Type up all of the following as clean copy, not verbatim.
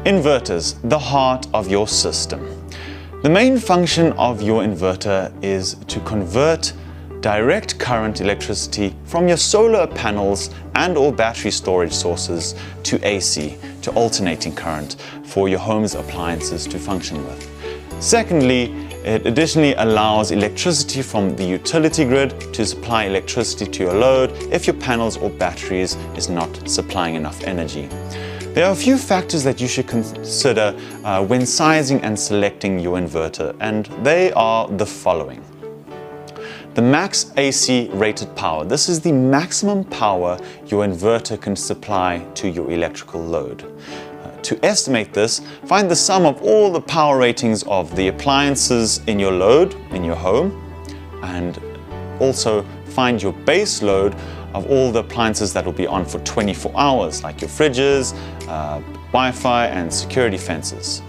Inverters, the heart of your system. The main function of your inverter is to convert direct current electricity from your solar panels and or battery storage sources to AC, to alternating current for your home's appliances to function with. Secondly, it additionally allows electricity from the utility grid to supply electricity to your load if your panels or batteries is not supplying enough energy. There are a few factors that you should consider when sizing and selecting your inverter, and they are the following. The max AC rated power. This is the maximum power your inverter can supply to your electrical load. To estimate this, find the sum of all the power ratings of the appliances in your load, in your home, and also find your base load of all the appliances that will be on for 24 hours, like your fridges, Wi-Fi and security fences.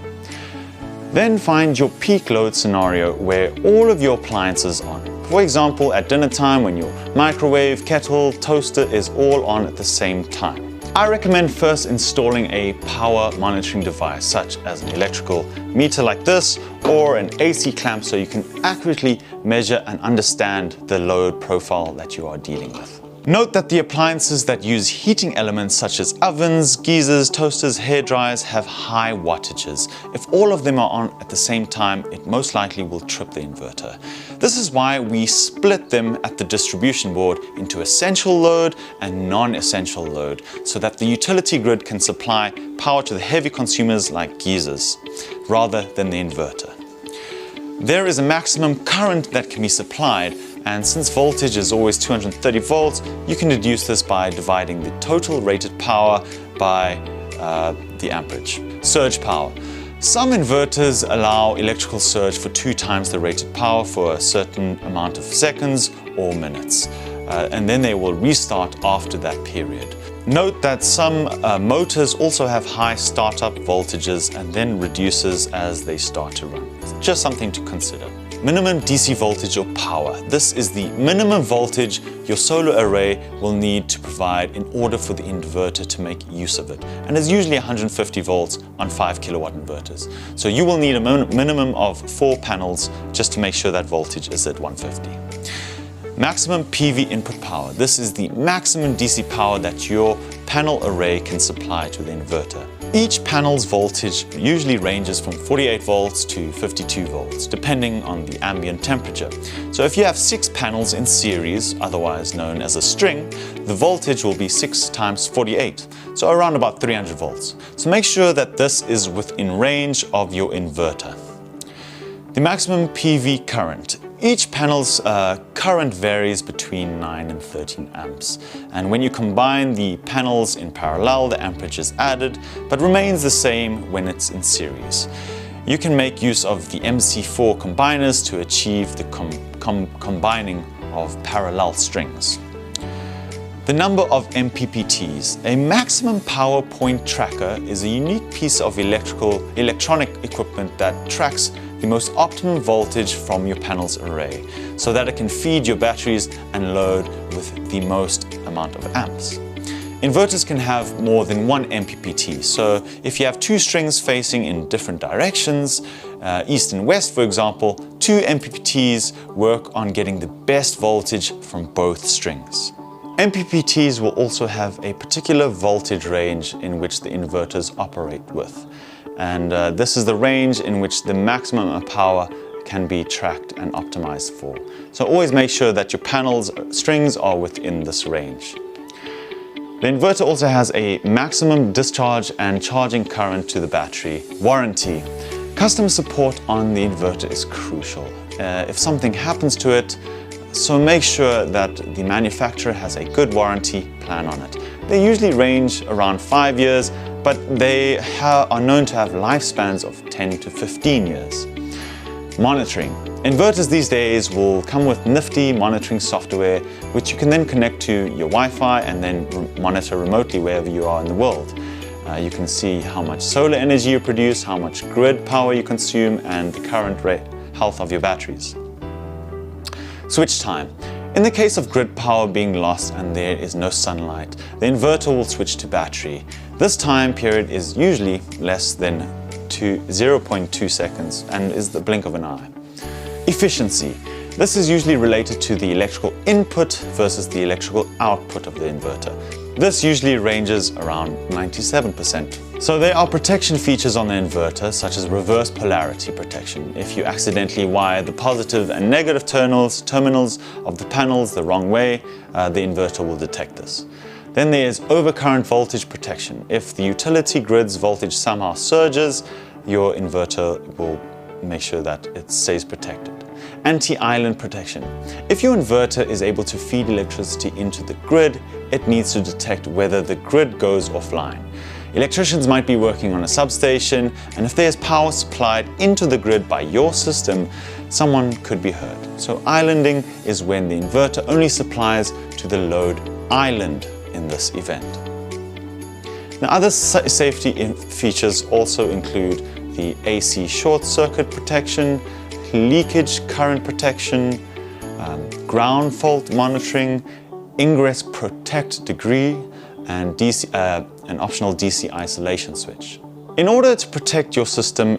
Then find your peak load scenario where all of your appliances are on. For example, at dinner time when your microwave, kettle, toaster is all on at the same time. I recommend first installing a power monitoring device such as an electrical meter like this or an AC clamp so you can accurately measure and understand the load profile that you are dealing with. Note that the appliances that use heating elements such as ovens, geysers, toasters, hairdryers have high wattages. If all of them are on at the same time, it most likely will trip the inverter. This is why we split them at the distribution board into essential load and non-essential load, so that the utility grid can supply power to the heavy consumers like geysers, rather than the inverter. There is a maximum current that can be supplied, and since voltage is always 230 volts, you can deduce this by dividing the total rated power by the amperage. Surge power. Some inverters allow electrical surge for 2 times the rated power for a certain amount of seconds or minutes, and then they will restart after that period. Note that some motors also have high startup voltages and then reduces as they start to run. It's just something to consider. Minimum DC voltage or power. This is the minimum voltage your solar array will need to provide in order for the inverter to make use of it. And it's usually 150 volts on 5 kilowatt inverters. So you will need a minimum of 4 panels just to make sure that voltage is at 150. Maximum PV input power. This is the maximum DC power that your panel array can supply to the inverter. Each panel's voltage usually ranges from 48 volts to 52 volts, depending on the ambient temperature. So if you have 6 panels in series, otherwise known as a string, the voltage will be 6 times 48, so around about 300 volts. So make sure that this is within range of your inverter. The maximum PV current. Each panel's current varies between 9 and 13 amps. And when you combine the panels in parallel, the amperage is added, but remains the same when it's in series. You can make use of the MC4 combiners to achieve the combining of parallel strings. The number of MPPTs. A maximum power point tracker is a unique piece of electronic equipment that tracks the most optimum voltage from your panel's array so that it can feed your batteries and load with the most amount of amps. Inverters can have more than 1 MPPT, so if you have 2 strings facing in different directions, east and west for example, 2 MPPTs work on getting the best voltage from both strings. MPPTs will also have a particular voltage range in which the inverters operate with. And this is the range in which the maximum power can be tracked and optimized for. So always make sure that your panel's strings are within this range. The inverter also has a maximum discharge and charging current to the battery. Warranty. Customer support on the inverter is crucial. If something happens to it, so make sure that the manufacturer has a good warranty plan on it. They usually range around 5 years, but they are known to have lifespans of 10 to 15 years. Monitoring. Inverters these days will come with nifty monitoring software, which you can then connect to your Wi-Fi and then monitor remotely wherever you are in the world. You can see how much solar energy you produce, how much grid power you consume, and the current health of your batteries. Switch time. In the case of grid power being lost and there is no sunlight, the inverter will switch to battery. This time period is usually less than 0.2 seconds and is the blink of an eye. Efficiency. This is usually related to the electrical input versus the electrical output of the inverter. This usually ranges around 97%. So there are protection features on the inverter, such as reverse polarity protection. If you accidentally wire the positive and negative terminals of the panels the wrong way, the inverter will detect this. Then there is overcurrent voltage protection. If the utility grid's voltage somehow surges, your inverter will make sure that it stays protected. Anti-island protection. If your inverter is able to feed electricity into the grid, it needs to detect whether the grid goes offline. Electricians might be working on a substation, and if there's power supplied into the grid by your system, someone could be hurt. So islanding is when the inverter only supplies to the load island in this event. Now, other safety features also include the AC short circuit protection, leakage current protection, ground fault monitoring, ingress protect degree, and an optional DC isolation switch. In order to protect your system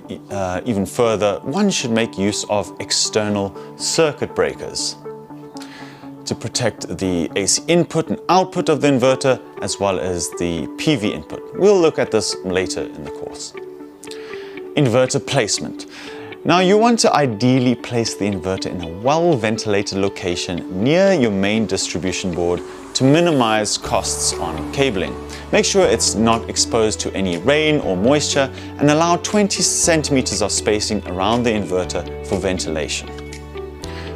even further, one should make use of external circuit breakers to protect the AC input and output of the inverter, as well as the PV input. We'll look at this later in the course. Inverter placement. Now, you want to ideally place the inverter in a well-ventilated location near your main distribution board to minimize costs on cabling. Make sure it's not exposed to any rain or moisture, and allow 20 centimeters of spacing around the inverter for ventilation.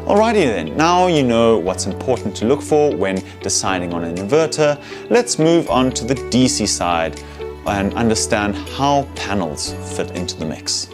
Alrighty then, now you know what's important to look for when deciding on an inverter. Let's move on to the DC side and understand how panels fit into the mix.